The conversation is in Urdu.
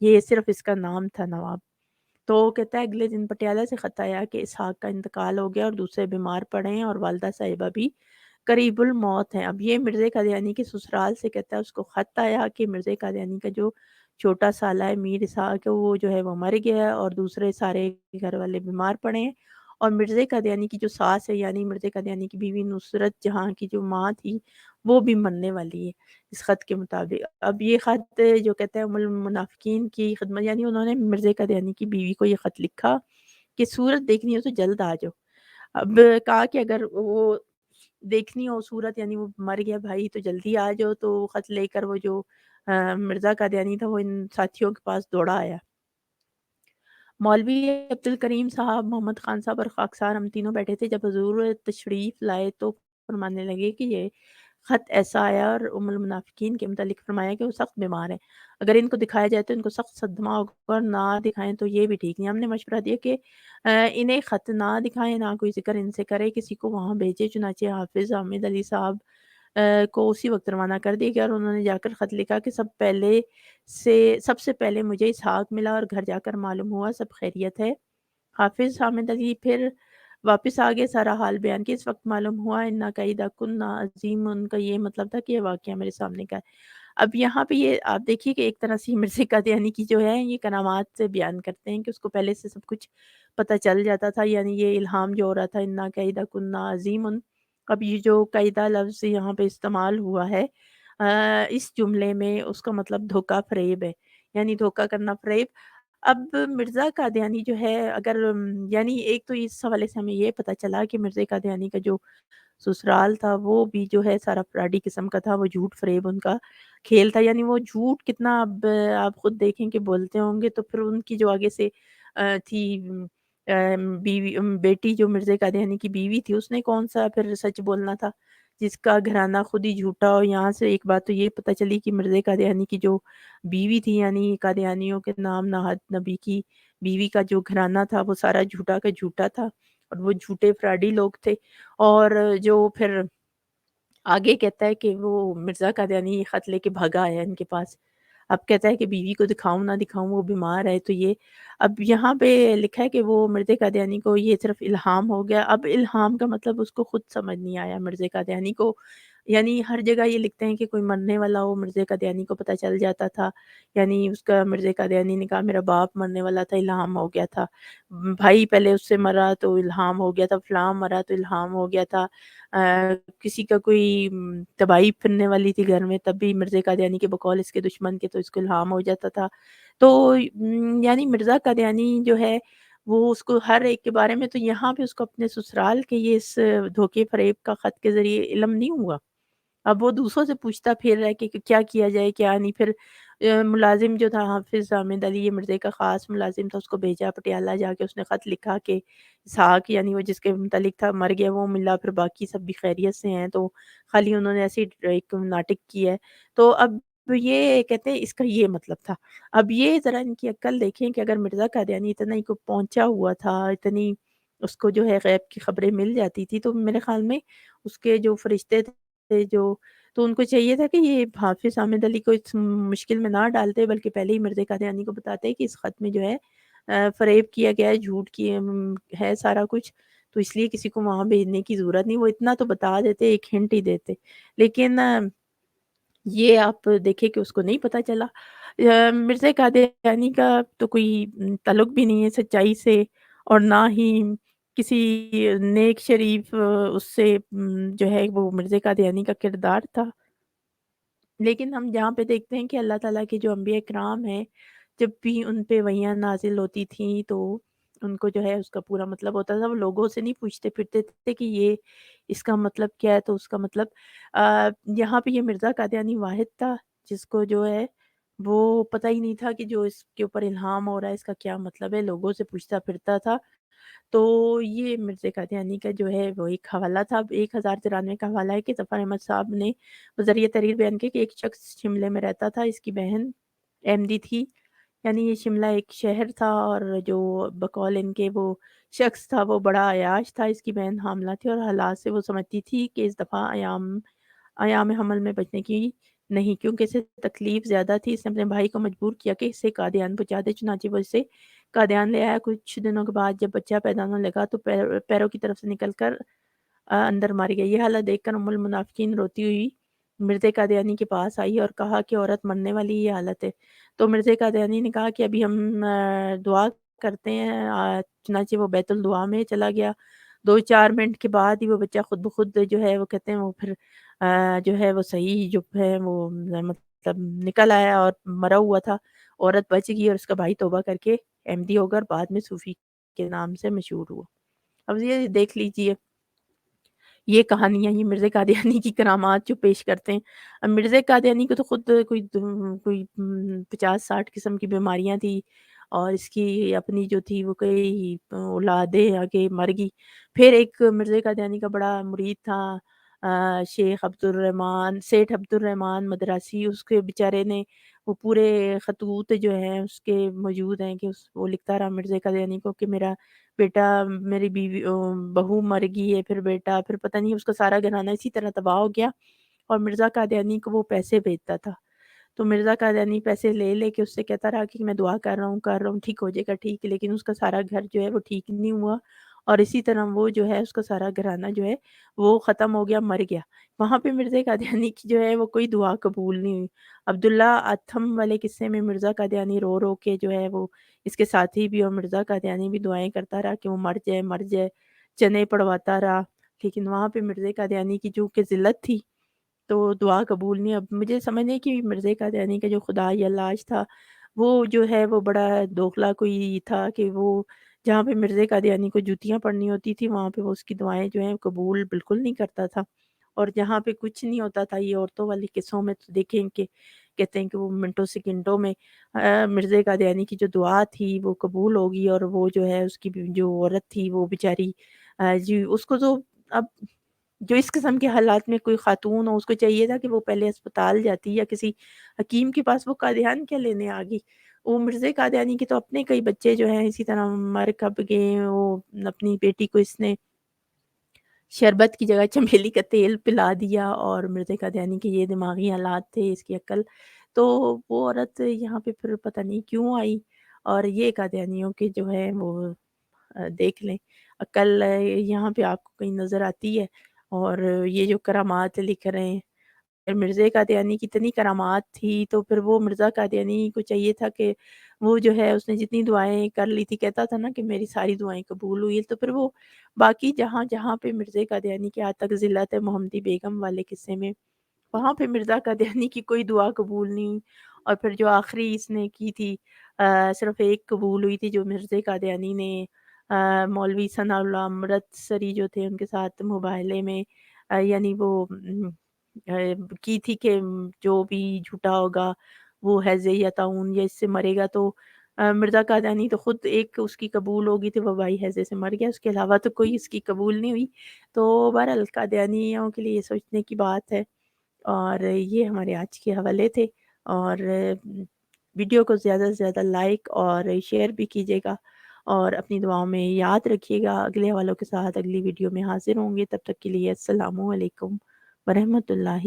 یہ صرف اس کا نام تھا نواب۔ تو کہتا ہے اگلے دن پٹیالہ سے خط آیا کہ اسحاق کا انتقال ہو گیا اور دوسرے بیمار پڑے ہیں اور والدہ صاحبہ بھی قریب الموت ہیں۔ اب یہ مرزا قادیانی کے سسرال سے کہتا ہے اس کو خط آیا کہ مرزا قادیانی کا جو چھوٹا سالہ ہے میر اسحاق ہے وہ جو ہے وہ مر گیا ہے اور دوسرے سارے گھر والے بیمار پڑے ہیں، اور مرزا قادیانی کی جو ساس ہے یعنی مرزا قادیانی کی بیوی نصرت جہاں کی جو ماں تھی وہ بھی مرنے والی ہے اس خط کے مطابق۔ اب یہ خط جو کہتے ہیں ام المنافقین کی خدمت، یعنی انہوں نے مرزا قادیانی کی بیوی کو یہ خط لکھا کہ صورت دیکھنی ہو تو جلد آ جاؤ۔ اب کہا کہ اگر وہ دیکھنی ہو صورت، یعنی وہ مر گیا بھائی، تو جلدی آ جاؤ۔ تو خط لے کر وہ جو مرزا قادیانی تھا وہ ان ساتھیوں کے پاس دوڑا آیا۔ مولوی عبد الکریم صاحب، محمد خان صاحب اور خاکسار ہم تینوں بیٹھے تھے۔ جب حضور تشریف لائے تو فرمانے لگے کہ یہ خط ایسا آیا، اور ام المنافقین کے متعلق فرمایا کہ وہ سخت بیمار ہیں، اگر ان کو دکھایا جائے تو ان کو سخت صدمہ ہوگا، اور نہ دکھائیں تو یہ بھی ٹھیک نہیں۔ ہم نے مشورہ دیا کہ انہیں خط نہ دکھائیں، نہ کوئی ذکر ان سے کرے، کسی کو وہاں بھیجے۔ چنانچہ حافظ حامد علی صاحب کو اسی وقت روانہ کر دیا گیا، اور انہوں نے جا کر خط لکھا کہ سب سے پہلے مجھے اسحاق ملا اور گھر جا کر معلوم ہوا سب خیریت ہے۔ حافظ حامد علی پھر واپس آگے سارا حال بیان کیا۔ اس وقت معلوم ہوا انا قیدا کننا عظیم، ان کا یہ مطلب تھا کہ یہ واقعہ میرے سامنے کا ہے۔ اب یہاں پہ یہ آپ دیکھیے کہ ایک طرح سے مرزا قادیانی کی جو ہے یہ کرامات سے بیان کرتے ہیں کہ اس کو پہلے سے سب کچھ پتہ چل جاتا تھا، یعنی یہ الہام جو ہو رہا تھا انا قیدا کننا عظیم۔ اب یہ جو قیدا لفظ یہاں پہ استعمال ہوا ہے اس جملے میں، اس کا مطلب دھوکہ فریب ہے، یعنی دھوکہ کرنا، فریب۔ اب مرزا قادیانی جو ہے اگر یعنی ایک تو اس حوالے سے ہمیں یہ پتہ چلا کہ مرزا قادیانی کا جو سسرال تھا وہ بھی جو ہے سارا فراڈی قسم کا تھا، وہ جھوٹ فریب ان کا کھیل تھا، یعنی وہ جھوٹ کتنا، اب آپ خود دیکھیں کہ بولتے ہوں گے، تو پھر ان کی جو آگے سے تھی بیوی، بیٹی جو مرزا قادیانی کی بیوی تھی، اس نے کون سا پھر سچ بولنا تھا جس کا گھرانہ خود ہی جھوٹا ہو۔ یہاں سے ایک بات تو یہ پتہ چلی کہ مرزا قادیانی کی جو بیوی تھی، یعنی قادیانیوں کے نام نہاد نبی کی بیوی کا جو گھرانہ تھا وہ سارا جھوٹا کا جھوٹا تھا، اور وہ جھوٹے فراڈی لوگ تھے۔ اور جو پھر آگے کہتا ہے کہ وہ مرزا قادیانی یہ خط لے کے بھاگا آیا ان کے پاس۔ اب کہتا ہے کہ بیوی کو دکھاؤں نہ دکھاؤں، وہ بیمار ہے، تو یہ اب یہاں پہ لکھا ہے کہ وہ مرزا قادیانی کو یہ صرف الہام ہو گیا۔ اب الہام کا مطلب اس کو خود سمجھ نہیں آیا مرزا قادیانی کو، یعنی ہر جگہ یہ لکھتے ہیں کہ کوئی مرنے والا ہو مرزا قادیانی کو پتہ چل جاتا تھا، یعنی اس کا مرزا قادیانی نے کہا میرا باپ مرنے والا تھا، الہام ہو گیا تھا، بھائی پہلے اس سے مرا تو الہام ہو گیا تھا، فلاں مرا تو الہام ہو گیا تھا، کسی کا کوئی تباہی پھرنے والی تھی گھر میں تب بھی مرزا قادیانی کے بقول اس کے دشمن کے تو اس کو الہام ہو جاتا تھا۔ تو یعنی مرزا قادیانی جو ہے وہ اس کو ہر ایک کے بارے میں، تو یہاں پہ اس کو اپنے سسرال کے یہ اس دھوکے فریب کا خط کے ذریعے علم نہیں ہوا۔ اب وہ دوسروں سے پوچھتا پھر رہا ہے کہ کیا کیا جائے کیا نہیں۔ پھر ملازم جو تھا حافظ حامد علی، یہ مرزا کا خاص ملازم تھا، اس کو بھیجا پٹیالہ، جا کے اس نے خط لکھا کہ اسحاق یعنی وہ جس کے متعلق تھا مر گیا، وہ ملا، پھر باقی سب بھی خیریت سے ہیں، تو خالی انہوں نے ایسی ایک ناٹک کی ہے۔ تو اب یہ کہتے ہیں اس کا یہ مطلب تھا۔ اب یہ ذرا ان کی عقل دیکھیں کہ اگر مرزا قادیانی اتنا ہی کو پہنچا ہوا تھا، اتنی اس کو جو ہے غیب کی خبریں مل جاتی تھی، تو میرے خیال میں اس کے جو فرشتے تھے جو، تو ان کو چاہیے تھا کہ یہ حافظ حامد علی کو اس مشکل میں نہ ڈالتے، بلکہ پہلے ہی مرزا قادیانی کو بتاتے کہ اس خط میں جو ہے فریب کیا گیا ہے، جھوٹ کی ہے سارا کچھ، تو اس لیے کسی کو وہاں بھیجنے کی ضرورت نہیں، وہ اتنا تو بتا دیتے، ایک ہنٹ ہی دیتے۔ لیکن یہ آپ دیکھیں کہ اس کو نہیں پتا چلا۔ مرزا قادیانی کا تو کوئی تعلق بھی نہیں ہے سچائی سے، اور نہ ہی کسی نیک شریف اس سے جو ہے وہ مرزا قادیانی کا کردار تھا۔ لیکن ہم جہاں پہ دیکھتے ہیں کہ اللہ تعالیٰ کے جو انبیاء کرام ہیں، جب بھی ان پہ وحیاں نازل ہوتی تھیں تو ان کو جو ہے اس کا پورا مطلب ہوتا تھا، وہ لوگوں سے نہیں پوچھتے پھرتے تھے کہ یہ اس کا مطلب کیا ہے، تو اس کا مطلب یہاں پہ یہ مرزا قادیانی واحد تھا جس کو جو ہے وہ پتہ ہی نہیں تھا کہ جو اس کے اوپر الہام ہو رہا ہے اس کا کیا مطلب ہے، لوگوں سے پوچھتا پھرتا تھا۔ تو یہ مرزا قادیانی کا جو ہے وہ ایک حوالہ تھا۔ اب 1093 کا حوالہ ہے کہ ظفر احمد صاحب نے بذریعہ تحریر بیان کیا کہ ایک شخص شملے میں رہتا تھا، اس کی بہن احمدی تھی، یعنی یہ شملہ ایک شہر تھا، اور جو بقول ان کے وہ شخص تھا وہ بڑا عیاش تھا، اس کی بہن حاملہ تھی، اور حالات سے وہ سمجھتی تھی کہ اس دفعہ ایام حمل میں بچنے کی نہیں، کیونکہ اسے تکلیف زیادہ تھی، اس نے اپنے بھائی کو مجبور کیا کہ اسے قادیان پہنچا دے، چنانچہ وہ اسے قادیان لے آیا۔ کچھ دنوں کے بعد جب بچہ پیدا ہونے لگا تو پیروں کی طرف سے نکل کر اندر ماری گئی۔ یہ حالت دیکھ کر ام المنافقین روتی ہوئی مرزا قادیانی کے پاس آئی اور کہا کہ عورت مرنے والی یہ حالت ہے۔ تو مرزا قادیانی نے کہا کہ ابھی ہم دعا کرتے ہیں۔ چنانچہ وہ بیت الدعا میں چلا گیا۔ 2-4 منٹ کے بعد ہی وہ بچہ خود بخود جو ہے وہ کہتے ہیں وہ پھر جو ہے وہ صحیح جو ہے وہ مطلب نکل آیا اور مرا ہوا تھا۔ عورت بچ گئی اور اس کا بھائی توبہ کر کے احمدی ہو کر بعد میں صوفی کے نام سے مشہور ہوا۔ اب یہ دیکھ لیجئے، یہ کہانیاں، یہ مرزا قادیانی کی کرامات جو پیش کرتے ہیں۔ اب مرزا قادیانی کو تو خود کوئی 50-60 قسم کی بیماریاں تھی، اور اس کی اپنی جو تھی وہ کئی اولادیں آگے مر گئی۔ پھر ایک مرزا قادیانی کا بڑا مرید تھا، شیخ سیٹھ عبد الرحمن مدراسی، اس کے بیچارے نے وہ پورے خطوط جو ہیں اس کے موجود ہیں کہ وہ لکھتا رہا مرزا قادیانی کو کہ میرا بیٹا، میری بیوی بہو مر گئی ہے، پھر بیٹا، پھر پتہ نہیں اس کا سارا گھرانہ اسی طرح تباہ ہو گیا، اور مرزا قادیانی کو وہ پیسے بھیجتا تھا۔ تو مرزا قادیانی پیسے لے لے کے اس سے کہتا رہا کہ میں دعا کر رہا ہوں ٹھیک ہو جائے گا ٹھیک، لیکن اس کا سارا گھر جو ہے وہ ٹھیک نہیں ہوا، اور اسی طرح وہ جو ہے اس کا سارا گھرانہ جو ہے وہ ختم ہو گیا، مر گیا۔ وہاں پہ مرزا قادیانی کی جو ہے وہ کوئی دعا قبول نہیں ہوئی۔ عبداللہ اتھم والے قصے میں مرزا قادیانی رو رو کے جو ہے وہ، اس کے ساتھی بھی اور مرزا قادیانی بھی دعائیں کرتا رہا کہ وہ مر جائے، چنے پڑواتا رہا، لیکن وہاں پہ مرزا قادیانی کی جو کہ ذلت تھی تو دعا قبول نہیں۔ اب مجھے سمجھ نہیں کہ مرزا قادیانی کا جو خدا یا لاج تھا وہ جو ہے وہ بڑا دوغلا کوئی تھا کہ وہ جہاں پہ مرزا قادیانی کو جوتیاں پڑنی ہوتی تھی وہاں پہ وہ اس کی دعائیں جو ہیں قبول بالکل نہیں کرتا تھا، اور جہاں پہ کچھ نہیں ہوتا تھا، یہ عورتوں والی قصوں میں تو دیکھیں کہ کہتے ہیں کہ وہ منٹوں سیکنڈوں میں مرزا قادیانی کی جو دعا تھی وہ قبول ہوگی، اور وہ جو ہے اس کی جو عورت تھی وہ بیچاری جی اس کو تو اب جو اس قسم کے حالات میں کوئی خاتون ہو اس کو چاہیے تھا کہ وہ پہلے اسپتال جاتی یا کسی حکیم کے پاس، وہ قادیان کیا لینے آ گئی۔ وہ مرزا قادیانی کے تو اپنے کئی بچے جو ہیں اسی طرح مر کب گئے، وہ اپنی بیٹی کو اس نے شربت کی جگہ چمیلی کا تیل پلا دیا، اور مرزا قادیانی کے یہ دماغی حالات تھے، اس کی عقل تو وہ عورت یہاں پہ پھر پتہ نہیں کیوں آئی۔ اور یہ قادیانیوں کے جو ہے وہ دیکھ لیں عقل یہاں پہ آپ کو کہیں نظر آتی ہے، اور یہ جو کرامات لکھ رہے ہیں، پھر مرزا قادیانی کی اتنی کرامات تھی تو پھر وہ مرزا قادیانی کو چاہیے تھا کہ وہ جو ہے اس نے جتنی دعائیں کر لی تھی، کہتا تھا نا کہ میری ساری دعائیں قبول ہوئی، تو پھر وہ باقی جہاں جہاں پہ مرزا قادیانی کی آج تک ذلت ہے، محمدی بیگم والے قصے میں وہاں پہ مرزا قادیانی کی کوئی دعا قبول نہیں ہوئی، اور پھر جو آخری اس نے کی تھی صرف ایک قبول ہوئی تھی جو مرزا قادیانی نے مولوی ثناء اللہ امرتسری جو تھے ان کے ساتھ مباہلے میں یعنی وہ کی تھی کہ جو بھی جھوٹا ہوگا وہ حیض یا طاعون یا اس سے مرے گا، تو مرزا قادیانی تو خود ایک اس کی قبول ہوگی تھی، وہ بھائی حیضے سے مر گیا، اس کے علاوہ تو کوئی اس کی قبول نہیں ہوئی۔ تو بہرحال قادیانیوں کے لیے یہ سوچنے کی بات ہے، اور یہ ہمارے آج کے حوالے تھے، اور ویڈیو کو زیادہ سے زیادہ لائک اور شیئر بھی کیجیے گا، اور اپنی دعاؤں میں یاد رکھیے گا۔ اگلے حوالوں کے ساتھ اگلی ویڈیو میں حاضر ہوں گے، تب تک کے لیے السلام علیکم ورحمۃ اللہ